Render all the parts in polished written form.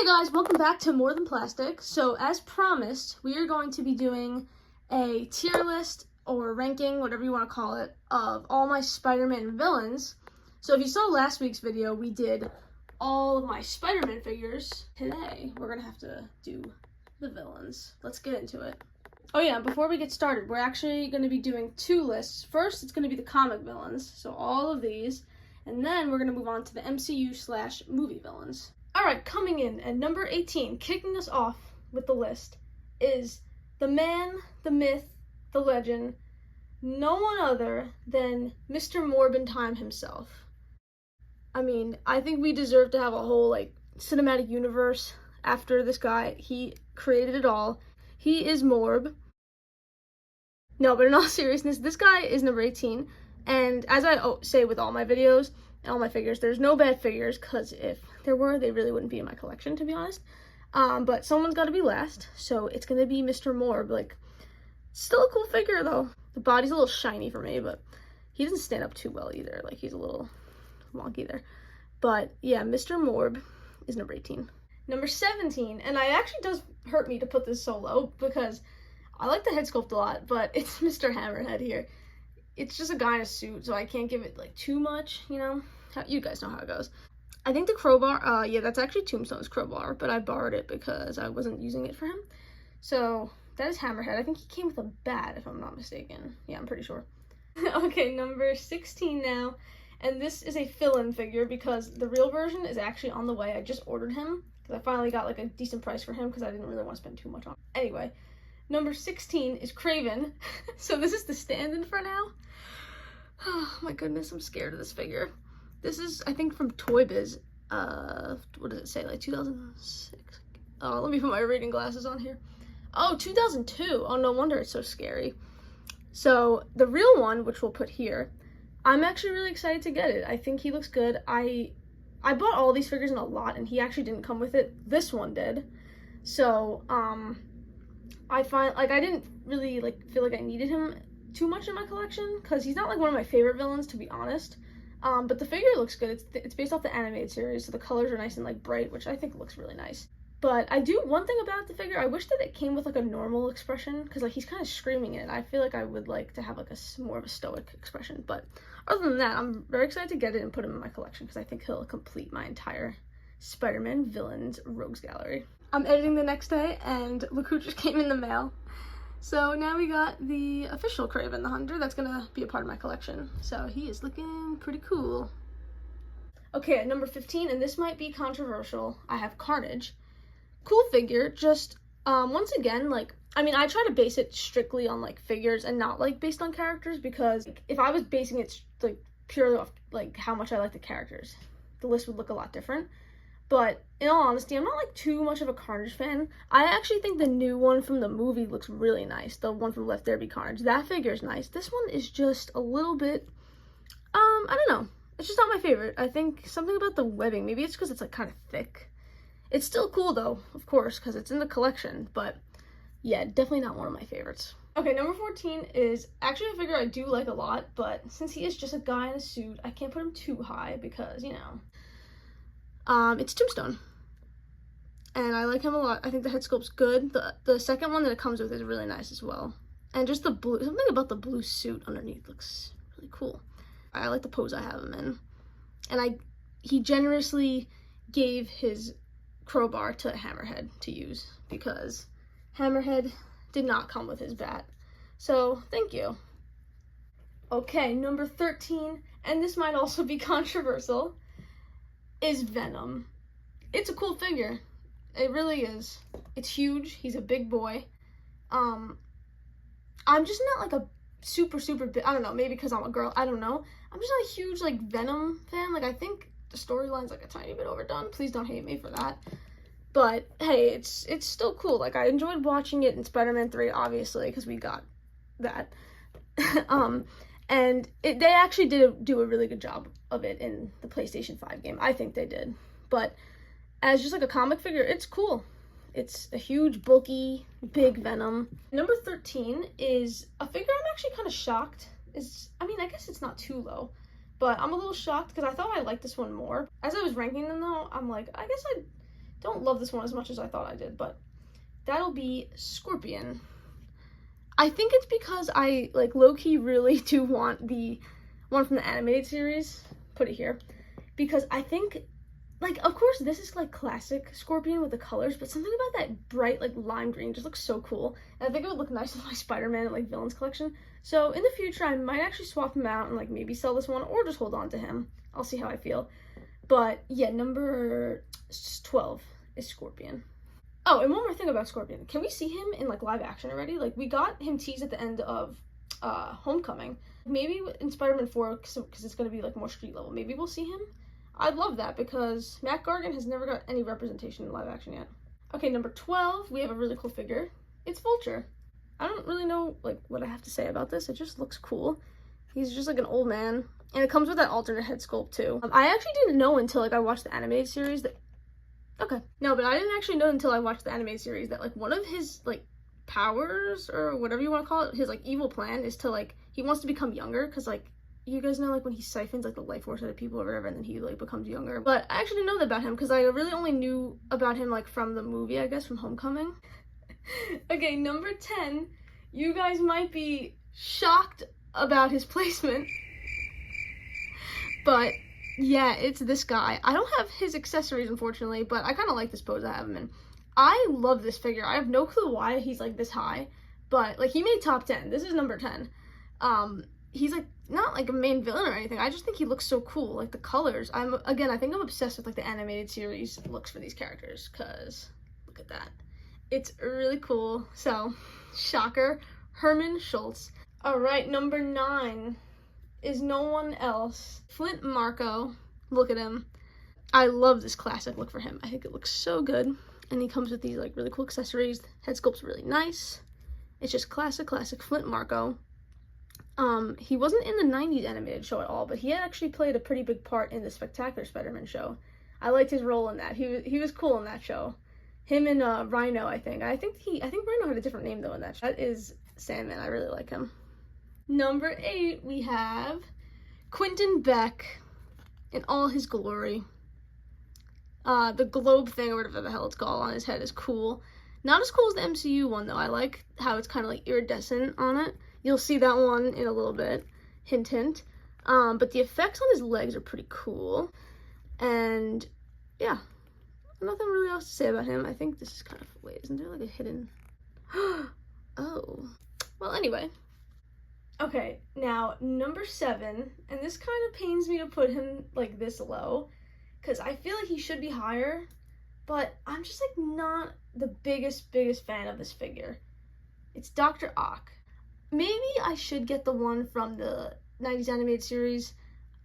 Hey guys, welcome back to More Than Plastic. So as promised, we are going to be doing a tier list or ranking, whatever you want to call it, of all my Spider-Man villains. So if you saw last week's video, we did all of my Spider-Man figures. Today, we're going to have to do the villains. Let's get into it. Oh yeah, before we get started, we're actually going to be doing two lists. First, it's going to be the comic villains, so all of these, and then we're going to move on to the MCU/movie villains. Alright, coming in at number 18, kicking us off with the list, is the man, the myth, the legend, no one other than Mr. Morbin Time himself. I mean, I think we deserve to have a whole, cinematic universe after this guy. He created it all. He is Morb. No, but in all seriousness, this guy is number 18, and as I say with all my videos and all my figures, there's no bad figures, because if there were, they really wouldn't be in my collection, to be honest. But someone's got to be last, so it's going to be Mr. Morb. Still a cool figure, though. The body's a little shiny for me, but he doesn't stand up too well, either. He's a little wonky there. But, yeah, Mr. Morb is number 18. Number 17, and it actually does hurt me to put this so low, because I like the head sculpt a lot, but it's Mr. Hammerhead here. It's just a guy in a suit, so I can't give it, too much, you know? You guys know how it goes. I think the crowbar, yeah, that's actually Tombstone's crowbar, but I borrowed it because I wasn't using it for him. So, that is Hammerhead. I think he came with a bat, if I'm not mistaken. Yeah, I'm pretty sure. Okay, number 16 now. And this is a fill-in figure because the real version is actually on the way. I just ordered him because I finally got, a decent price for him because I didn't really want to spend too much on him. Anyway, number 16 is Kraven. So this is the stand-in for now. Oh my goodness, I'm scared of this figure. This is, I think, from Toy Biz. What does it say? 2006? Oh, let me put my reading glasses on here. Oh, 2002. Oh, no wonder it's so scary. So, the real one, which we'll put here, I'm actually really excited to get it. I think he looks good. I bought all these figures in a lot, and he actually didn't come with it. This one did. So, I find, I didn't really, feel like I needed him too much in my collection, because he's not, one of my favorite villains, to be honest. But the figure looks good. It's based off the animated series, so the colors are nice and bright, which I think looks really nice. But I do, one thing about the figure, I wish that it came with a normal expression, because he's kind of screaming in it. I feel like I would like to have more of a stoic expression. But other than that, I'm very excited to get it and put him in my collection, because I think he'll complete my entire Spider-Man villains rogues gallery. I'm editing the next day, and look who just came in the mail. So now we got the official Kraven the Hunter that's gonna be a part of my collection. So he is looking pretty cool. Okay, at number 15, and this might be controversial, I have Carnage. Cool figure, just, once again, I try to base it strictly on, figures and not, based on characters, because if I was basing it, purely off, how much I like the characters, the list would look a lot different. But, in all honesty, I'm not, too much of a Carnage fan. I actually think the new one from the movie looks really nice. The one from Let There Be Carnage. That figure is nice. This one is just a little bit, I don't know. It's just not my favorite. I think something about the webbing. Maybe it's because it's, kind of thick. It's still cool, though, of course, because it's in the collection. But, yeah, definitely not one of my favorites. Okay, number 14 is actually a figure I do like a lot. But since he is just a guy in a suit, I can't put him too high because, it's Tombstone, and I like him a lot. I think the head sculpt's good. The second one that it comes with is really nice as well, and just the blue, something about the blue suit underneath looks really cool. I like the pose I have him in, and he generously gave his crowbar to Hammerhead to use because Hammerhead did not come with his bat, so thank you. Okay, number 13, and this might also be controversial, is Venom. It's a cool figure. It really is. It's huge. He's a big boy. I'm just not a super big, I don't know, maybe because I'm a girl, I don't know. I'm just not a huge Venom fan. I think the storyline's a tiny bit overdone. Please don't hate me for that. But hey, it's still cool. I enjoyed watching it in Spider-Man 3, obviously, because we got that. And they actually did do a really good job of it in the PlayStation 5 game. I think they did. But as just a comic figure, it's cool. It's a huge, bulky, big Venom. Number 13 is a figure I'm actually kind of shocked. I guess it's not too low, but I'm a little shocked because I thought I liked this one more. As I was ranking them, though, I'm I guess I don't love this one as much as I thought I did, but that'll be Scorpion. I think it's because I, like, low-key really do want the one from the animated series. Put it here. Because I think, like, of course, this is, like, classic Scorpion with the colors, but something about that bright, like, lime green just looks so cool. And I think it would look nice with my Spider-Man, like, villains collection. So, in the future, I might actually swap him out and, like, maybe sell this one or just hold on to him. I'll see how I feel. But, yeah, number 12 is Scorpion. Oh, and one more thing about Scorpion. Can we see him in, like, live action already? Like, we got him teased at the end of Homecoming. Maybe in Spider-Man 4, because it's going to be, like, more street level. Maybe we'll see him. I'd love that, because Matt Gargan has never got any representation in live action yet. Okay, number 12, we have a really cool figure. It's Vulture. I don't really know, like, what I have to say about this. It just looks cool. He's just, like, an old man. And it comes with that alternate head sculpt, too. I actually didn't know until, like, I watched the animated series that... Okay. No, but I didn't actually know until I watched the animated series that, like, one of his, like, powers, or whatever you want to call it, his, like, evil plan is to, like, he wants to become younger, because, like, you guys know, like, when he siphons, like, the life force out of people or whatever, and then he, like, becomes younger. But I actually didn't know that about him, because I really only knew about him, like, from the movie, I guess, from Homecoming. Okay, number 10, you guys might be shocked about his placement, but yeah, it's this guy. I don't have his accessories, unfortunately, but I kind of like this pose I have him in. I love this figure. I have no clue why he's, like, this high, but, like, he made top 10. This is number 10. He's, like, not, like, a main villain or anything. I just think he looks so cool. Like, the colors. I think I'm obsessed with, like, the animated series looks for these characters, because look at that. It's really cool. So, shocker, Herman Schultz. All right, number 9 is no one else. Flint Marko. Look at him. I love this classic look for him. I think it looks so good. And he comes with these, like, really cool accessories. Head sculpt's really nice. It's just classic Flint Marko. He wasn't in the 90s animated show at all, but he had actually played a pretty big part in the Spectacular Spider-Man show. I liked his role in that. He was cool in that show. Him and Rhino, I think. I think Rhino had a different name though in that show. That is Sandman. I really like him. Number 8, we have Quentin Beck in all his glory. The globe thing or whatever the hell it's called on his head is cool. Not as cool as the MCU one though. I like how it's kind of like iridescent on it. You'll see that one in a little bit. Hint, hint. But the effects on his legs are pretty cool. And yeah, nothing really else to say about him. I think this is kind of, wait, isn't there like a hidden? Oh. Well, anyway. Okay, now number 7, and this kind of pains me to put him like this low, because I feel like he should be higher, but I'm just like not the biggest fan of this figure. It's Dr. Ock. Maybe I should get the one from the 90s animated series.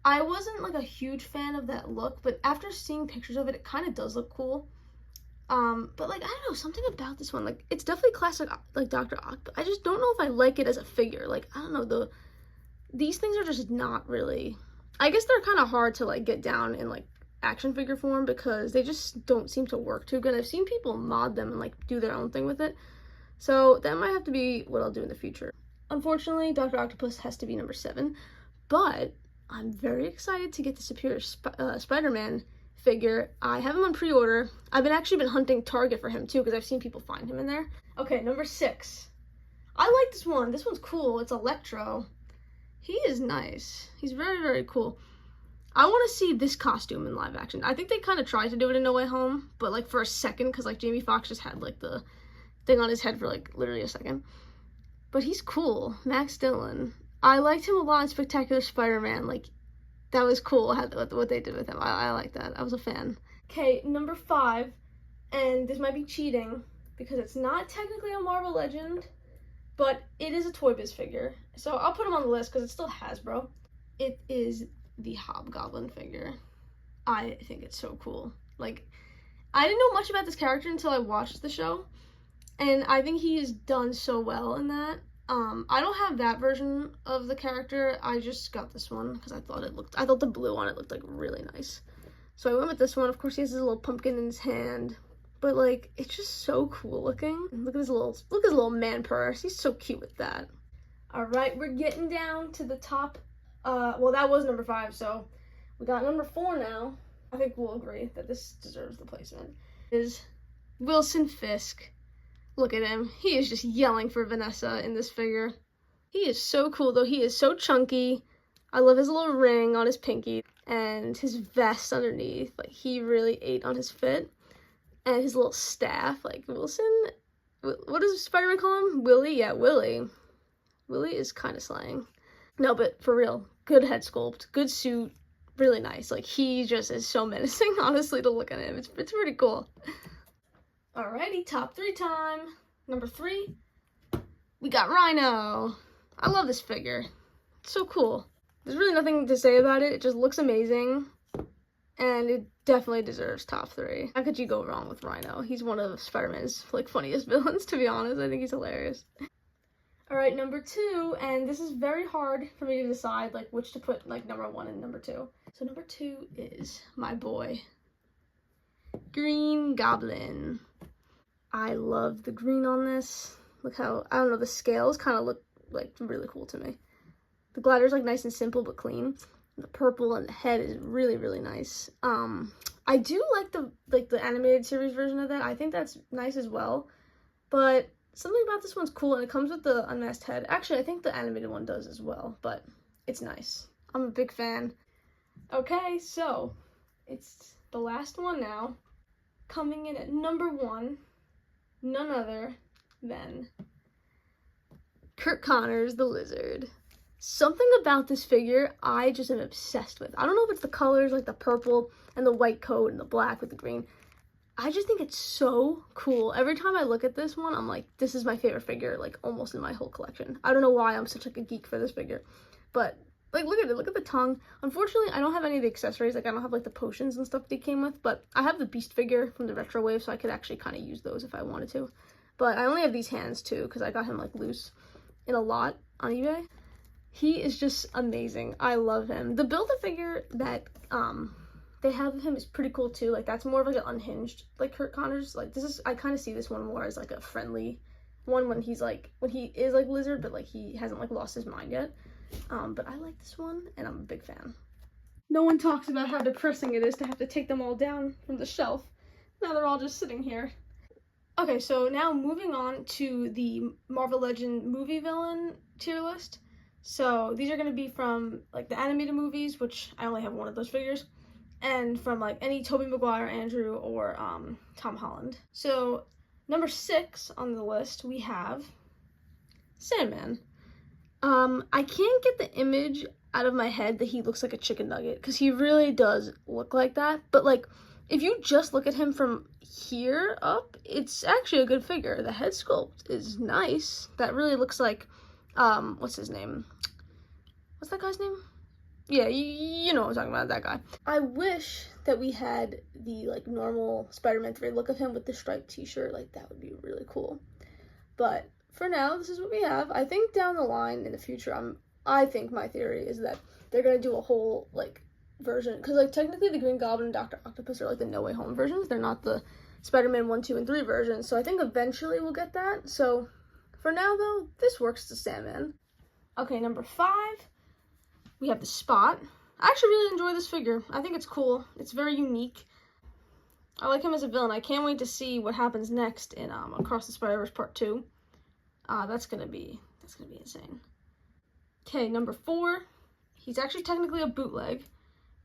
I wasn't like a huge fan of that look, but after seeing pictures of it, it kind of does look cool. But like, I don't know, something about this one, like, it's definitely classic, like, Dr. Ock, but I just don't know if I like it as a figure. Like, I don't know, these things are just not really, I guess they're kind of hard to, like, get down in, like, action figure form, because they just don't seem to work too good. I've seen people mod them and, like, do their own thing with it, so that might have to be what I'll do in the future. Unfortunately, Dr. Octopus has to be number 7, but I'm very excited to get the Superior Spider-Man figure. I have him on pre-order. I've actually been hunting Target for him too, because I've seen people find him in there. Okay, number 6. I like this one. This one's cool. It's Electro. He is nice. He's very cool. I want to see this costume in live action. I think they kind of tried to do it in No Way Home, but like for a second, because like Jamie Foxx just had like the thing on his head for like literally a second. But he's cool. Max Dillon. I liked him a lot in Spectacular Spider-Man. Like, that was cool, what they did with him. I like that. I was a fan. Okay, number 5, and this might be cheating, because it's not technically a Marvel Legend, but it is a Toy Biz figure. So I'll put him on the list, because it's still Hasbro. It is the Hobgoblin figure. I think it's so cool. Like, I didn't know much about this character until I watched the show, and I think he is done so well in that. I don't have that version of the character. I just got this one because I thought the blue on it looked like really nice. So I went with this one. Of course, he has his little pumpkin in his hand, but like, it's just so cool looking. Look at his little man purse. He's so cute with that. All right, we're getting down to the top. Well, that was number 5, so we got number 4 now. I think we'll agree that this deserves the placement. Is Wilson Fisk. Look at him. He is just yelling for Vanessa in this figure. He is so cool, though. He is so chunky. I love his little ring on his pinky and his vest underneath. Like, he really ate on his fit. And his little staff. Like, Wilson, what does Spider-Man call him? Willie? Yeah, Willie. Willie is kind of slang. No, but for real, good head sculpt, good suit, really nice. Like, he just is so menacing, honestly, to look at him. It's pretty cool. Alrighty, top 3 time. Number 3, we got Rhino. I love this figure. It's so cool. There's really nothing to say about it. It just looks amazing. And it definitely deserves top 3. How could you go wrong with Rhino? He's one of Spider-Man's, like, funniest villains, to be honest. I think he's hilarious. Alright, number 2, and this is very hard for me to decide, like, which to put, like, number 1 and number 2. So number 2 is my boy, Green Goblin. I love the green on this. Look how, I don't know, the scales kind of look, like, really cool to me. The glider's, like, nice and simple but clean. The purple and the head is really, really nice. I do like the animated series version of that. I think that's nice as well. But something about this one's cool, and it comes with the unmasked head. Actually, I think the animated one does as well, but it's nice. I'm a big fan. Okay, so it's the last one now. Coming in at number 1, none other than Curt Connors the Lizard. Something about this figure I just am obsessed with. I don't know if it's the colors, like the purple and the white coat and the black with the green. I just think it's so cool. Every time I look at this one, I'm like, this is my favorite figure, like, almost in my whole collection. I don't know why I'm such, like, a geek for this figure. But, like, look at it. Look at the tongue. Unfortunately, I don't have any of the accessories. Like, I don't have, like, the potions and stuff they came with. But I have the Beast figure from the Retro Wave, so I could actually kind of use those if I wanted to. But I only have these hands, too, because I got him, like, loose in a lot on eBay. He is just amazing. I love him. The Build-A-Figure that, they have of him is pretty cool too. Like, that's more of like an unhinged, like, Curt Connors. Like, this is, I kind of see this one more as like a friendly one when he's like, when he is like Lizard, but like he hasn't like lost his mind yet. But I like this one and I'm a big fan. No one talks about how depressing it is to have to take them all down from the shelf. Now they're all just sitting here. Okay, so now moving on to the Marvel Legend movie villain tier list. So these are going to be from like the animated movies, which I only have one of those figures. And from like any Tobey Maguire, Andrew, or Tom Holland. So number 6 on the list we have Sandman. I can't get the image out of my head that he looks like a chicken nugget, because he really does look like that. But like, if you just look at him from here up, it's actually a good figure. The head sculpt is nice. That really looks like what's his name? What's that guy's name? Yeah, you know what I'm talking about, that guy. I wish that we had the, like, normal Spider-Man 3 look of him with the striped t-shirt. Like, that would be really cool. But for now, this is what we have. I think down the line in the future, I think my theory is that they're going to do a whole, like, version. Because, like, technically the Green Goblin and Dr. Octopus are, like, the No Way Home versions. They're not the Spider-Man 1, 2, and 3 versions. So I think eventually we'll get that. So for now, though, this works to Sandman. Okay, number 5. We have the Spot. I actually really enjoy this figure. I think it's cool. It's very unique. I like him as a villain. I can't wait to see what happens next in Across the Spider-Verse Part 2. That's gonna be insane. Okay, number 4. He's actually technically a bootleg,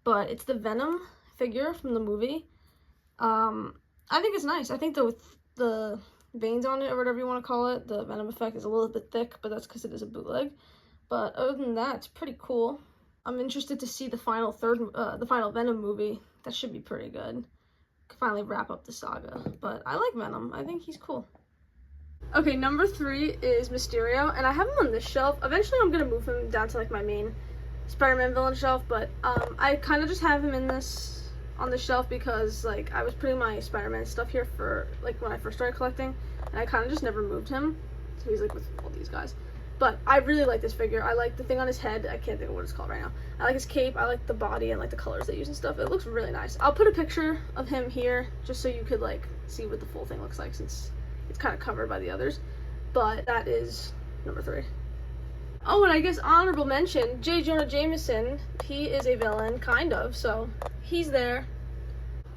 but it's the Venom figure from the movie. I think it's nice. I think the veins on it, or whatever you want to call it, the Venom effect is a little bit thick, but that's because it is a bootleg. But other than that, it's pretty cool. I'm interested to see the final Venom movie. That should be pretty good. Finally wrap up the saga. But I like Venom. I think he's cool. Okay, number 3 is Mysterio, and I have him on this shelf. Eventually, I'm gonna move him down to like my main Spider-Man villain shelf. But I kind of just have him on this shelf because like I was putting my Spider-Man stuff here for like when I first started collecting, and I kind of just never moved him. So he's like with all these guys. But I really like this figure. I like the thing on his head. I can't think of what it's called right now. I like his cape. I like the body and like the colors they use and stuff. It looks really nice. I'll put a picture of him here just so you could like see what the full thing looks like, since it's kind of covered by the others. But that is number 3. Oh, and I guess honorable mention, J. Jonah Jameson. He is a villain, kind of, so he's there.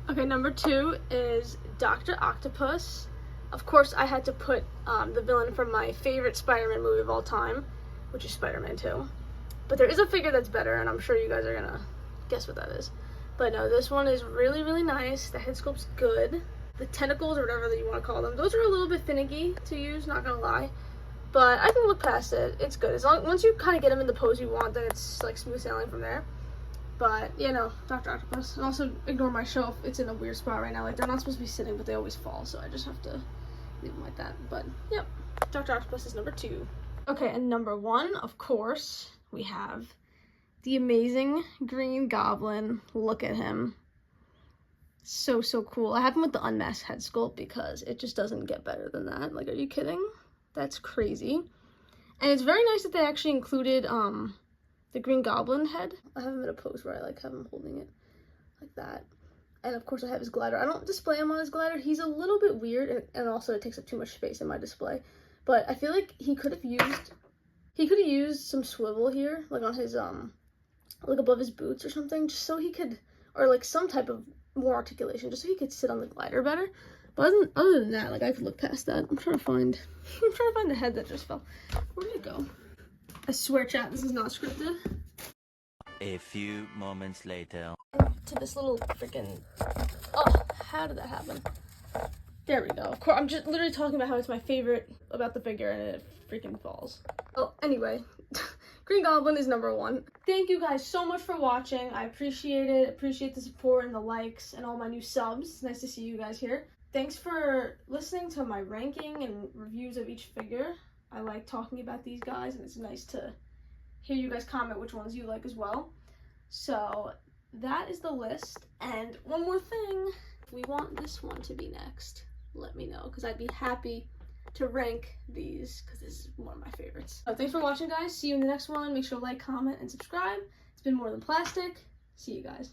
Okay, number 2 is Dr. Octopus. Of course, I had to put the villain from my favorite Spider-Man movie of all time, which is Spider-Man 2. But there is a figure that's better, and I'm sure you guys are gonna guess what that is. But no, this one is really, really nice. The head sculpt's good. The tentacles, or whatever that you want to call them, those are a little bit finicky to use, not gonna lie. But I can look past it. It's good. Once you kind of get them in the pose you want, then it's like smooth sailing from there. But, you know, Dr. Octopus. And also, ignore my shelf. It's in a weird spot right now. Like, they're not supposed to be sitting, but they always fall, so I just have to leave them like that. But, yep, Dr. Octopus is number 2. Okay, and number 1, of course, we have the amazing Green Goblin. Look at him. So cool. I have him with the unmasked head sculpt because it just doesn't get better than that. Like, are you kidding? That's crazy. And it's very nice that they actually included the Green Goblin head. I have him in a pose where I like have him holding it like that. And of course I have his glider. I don't display him on his glider. He's a little bit weird, and also it takes up too much space in my display. But I feel like he could have used some swivel here, like on his like above his boots or something, just so he could, or like some type of more articulation, just so he could sit on the glider better. But other than that, like, I could look past that. I'm trying to find the head that just fell. Where did it go? I swear, chat, this is not scripted. A few moments later. To this little freaking, oh, how did that happen? There we go. Of course, I'm just literally talking about how it's my favorite about the figure, and it freaking falls. Oh, anyway, Green Goblin is number 1. Thank you guys so much for watching. I appreciate it. Appreciate the support and the likes and all my new subs. It's nice to see you guys here. Thanks for listening to my ranking and reviews of each figure. I like talking about these guys, and it's nice to hear you guys comment which ones you like as well. So that is the list. And one more thing, if we want this one to be next, let me know, because I'd be happy to rank these, because this is one of my favorites. So thanks for watching, guys. See you in the next one. Make sure to like, comment, and subscribe. It's been More Than Plastic. See you guys.